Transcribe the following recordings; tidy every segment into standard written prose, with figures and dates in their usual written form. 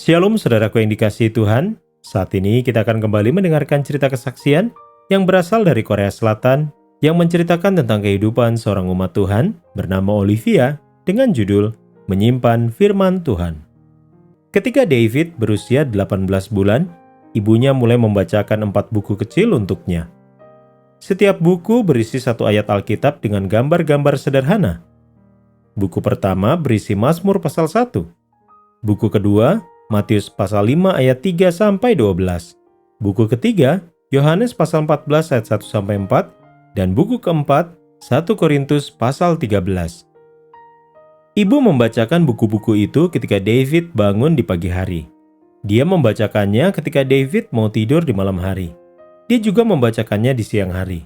Shalom saudaraku yang dikasihi Tuhan. Saat ini kita akan kembali mendengarkan cerita kesaksian yang berasal dari Korea Selatan yang menceritakan tentang kehidupan seorang umat Tuhan bernama Olivia dengan judul Menyimpan Firman Tuhan. Ketika David berusia 18 bulan, ibunya mulai membacakan 4 buku kecil untuknya. Setiap buku berisi 1 ayat Alkitab dengan gambar-gambar sederhana. Buku pertama berisi Mazmur pasal 1. Buku kedua, Matius pasal 5 ayat 3-12. Buku ketiga, Yohanes pasal 14 ayat 1-4. Dan buku keempat, 1 Korintus pasal 13. Ibu membacakan buku-buku itu ketika David bangun di pagi hari. Dia membacakannya ketika David mau tidur di malam hari. Dia juga membacakannya di siang hari.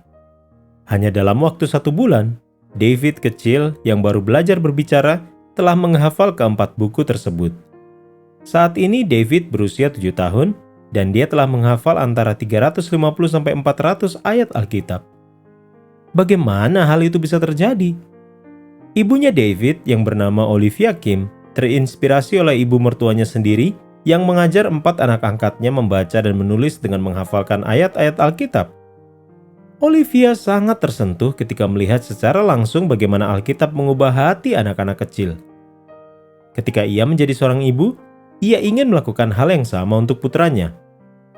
Hanya dalam waktu 1 bulan, David kecil yang baru belajar berbicara telah menghafal keempat buku tersebut. Saat ini David berusia 7 tahun dan dia telah menghafal antara 350-400 ayat Alkitab. Bagaimana hal itu bisa terjadi? Ibunya David yang bernama Olivia Kim terinspirasi oleh ibu mertuanya sendiri yang mengajar 4 anak angkatnya membaca dan menulis dengan menghafalkan ayat-ayat Alkitab. Olivia sangat tersentuh ketika melihat secara langsung bagaimana Alkitab mengubah hati anak-anak kecil. Ketika ia menjadi seorang ibu, ia ingin melakukan hal yang sama untuk putranya.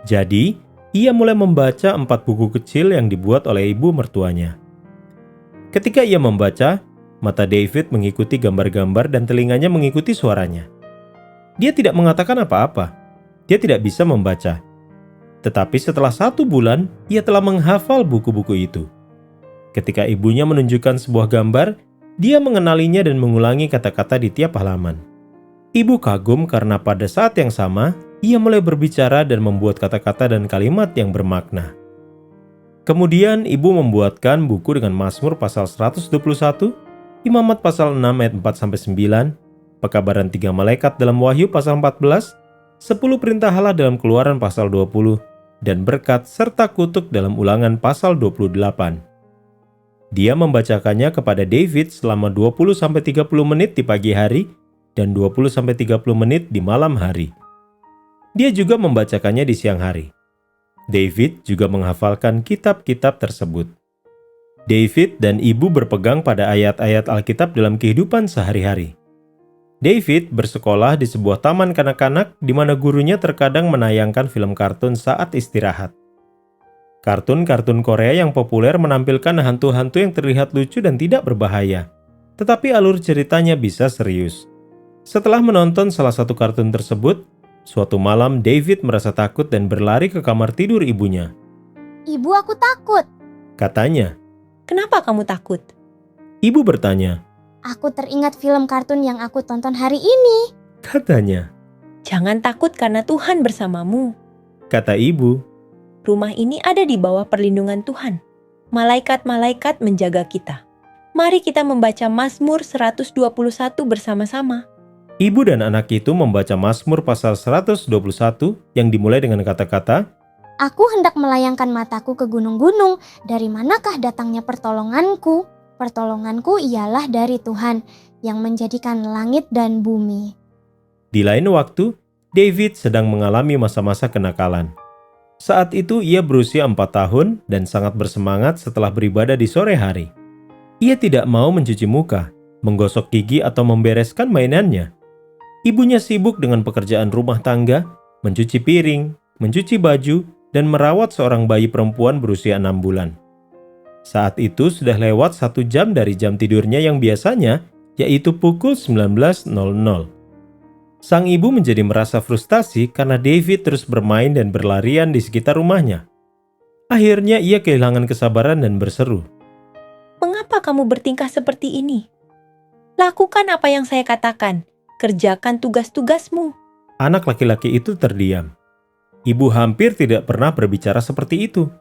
Jadi, ia mulai membaca 4 buku kecil yang dibuat oleh ibu mertuanya. Ketika ia membaca, mata David mengikuti gambar-gambar dan telinganya mengikuti suaranya. Dia tidak mengatakan apa-apa. Dia tidak bisa membaca. Tetapi setelah 1 bulan, ia telah menghafal buku-buku itu. Ketika ibunya menunjukkan sebuah gambar, dia mengenalinya dan mengulangi kata-kata di tiap halaman. Ibu kagum karena pada saat yang sama, ia mulai berbicara dan membuat kata-kata dan kalimat yang bermakna. Kemudian ibu membuatkan buku dengan Mazmur pasal 121, Imamat pasal 6 ayat 4-9, Pekabaran 3 Malaikat dalam Wahyu pasal 14, 10 Perintah Allah dalam Keluaran pasal 20, dan berkat serta kutuk dalam Ulangan pasal 28. Dia membacakannya kepada David selama 20-30 menit di pagi hari dan 20-30 menit di malam hari. Dia juga membacakannya di siang hari. David juga menghafalkan kitab-kitab tersebut. David dan ibu berpegang pada ayat-ayat Alkitab dalam kehidupan sehari-hari. David bersekolah di sebuah taman kanak-kanak di mana gurunya terkadang menayangkan film kartun saat istirahat. Kartun-kartun Korea yang populer menampilkan hantu-hantu yang terlihat lucu dan tidak berbahaya, tetapi alur ceritanya bisa serius. Setelah menonton salah satu kartun tersebut, suatu malam David merasa takut dan berlari ke kamar tidur ibunya. "Ibu, aku takut," katanya. "Kenapa kamu takut?" Ibu bertanya. "Aku teringat film kartun yang aku tonton hari ini," Katanya. "Jangan takut karena Tuhan bersamamu. Kata ibu. Rumah ini ada di bawah perlindungan Tuhan. Malaikat-malaikat menjaga kita. Mari kita membaca Mazmur 121 bersama-sama." Ibu dan anak itu membaca Mazmur pasal 121 yang dimulai dengan kata-kata, "Aku hendak melayangkan mataku ke gunung-gunung. Dari manakah datangnya pertolonganku? Pertolonganku ialah dari Tuhan yang menjadikan langit dan bumi." Di lain waktu, David sedang mengalami masa-masa kenakalan. Saat itu ia berusia 4 tahun dan sangat bersemangat setelah beribadah di sore hari. Ia tidak mau mencuci muka, menggosok gigi atau membereskan mainannya. Ibunya sibuk dengan pekerjaan rumah tangga, mencuci piring, mencuci baju, dan merawat seorang bayi perempuan berusia 6 bulan. Saat itu sudah lewat 1 jam dari jam tidurnya yang biasanya, yaitu pukul 19.00. Sang ibu menjadi merasa frustasi karena David terus bermain dan berlarian di sekitar rumahnya. Akhirnya ia kehilangan kesabaran dan berseru, "Mengapa kamu bertingkah seperti ini? Lakukan apa yang saya katakan. Kerjakan tugas-tugasmu." Anak laki-laki itu terdiam. Ibu hampir tidak pernah berbicara seperti itu.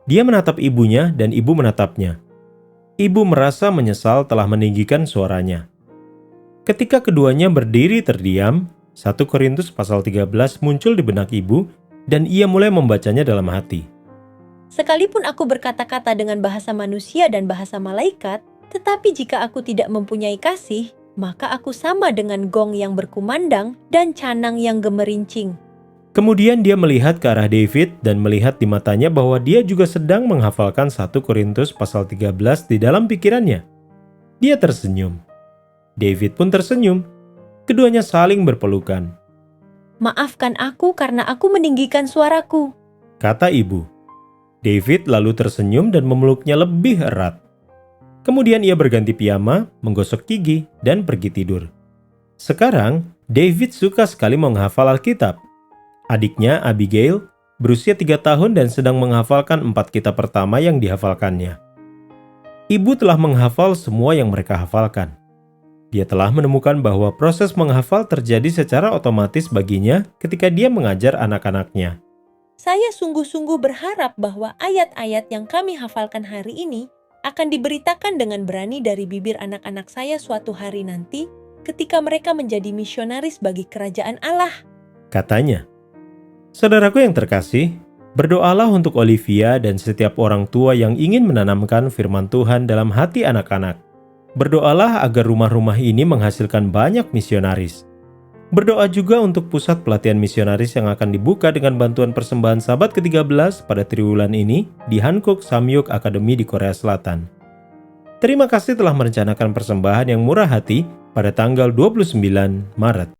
Dia menatap ibunya dan ibu menatapnya. Ibu merasa menyesal telah meninggikan suaranya. Ketika keduanya berdiri terdiam, 1 Korintus pasal 13 muncul di benak ibu dan ia mulai membacanya dalam hati. "Sekalipun aku berkata-kata dengan bahasa manusia dan bahasa malaikat, tetapi jika aku tidak mempunyai kasih, maka aku sama dengan gong yang berkumandang dan canang yang gemerincing. Kemudian dia melihat ke arah David dan melihat di matanya bahwa dia juga sedang menghafalkan 1 Korintus pasal 13 di dalam pikirannya. Dia tersenyum. David pun tersenyum. Keduanya saling berpelukan. Maafkan aku karena aku meninggikan suaraku, Kata ibu. David lalu tersenyum dan memeluknya lebih erat. Kemudian ia berganti piyama, menggosok gigi, dan pergi tidur. Sekarang, David suka sekali menghafal Alkitab. Adiknya, Abigail, berusia 3 tahun dan sedang menghafalkan 4 kitab pertama yang dihafalkannya. Ibu telah menghafal semua yang mereka hafalkan. Dia telah menemukan bahwa proses menghafal terjadi secara otomatis baginya ketika dia mengajar anak-anaknya. Saya sungguh-sungguh berharap bahwa ayat-ayat yang kami hafalkan hari ini akan diberitakan dengan berani dari bibir anak-anak saya suatu hari nanti ketika mereka menjadi misionaris bagi kerajaan Allah. Katanya. Saudaraku yang terkasih, berdoalah untuk Olivia dan setiap orang tua yang ingin menanamkan firman Tuhan dalam hati anak-anak. Berdoalah agar rumah-rumah ini menghasilkan banyak misionaris. Berdoa juga untuk pusat pelatihan misionaris yang akan dibuka dengan bantuan persembahan Sabat ke-13 pada triwulan ini di Hankook Samyuk Academy di Korea Selatan. Terima kasih telah merencanakan persembahan yang murah hati pada tanggal 29 Maret.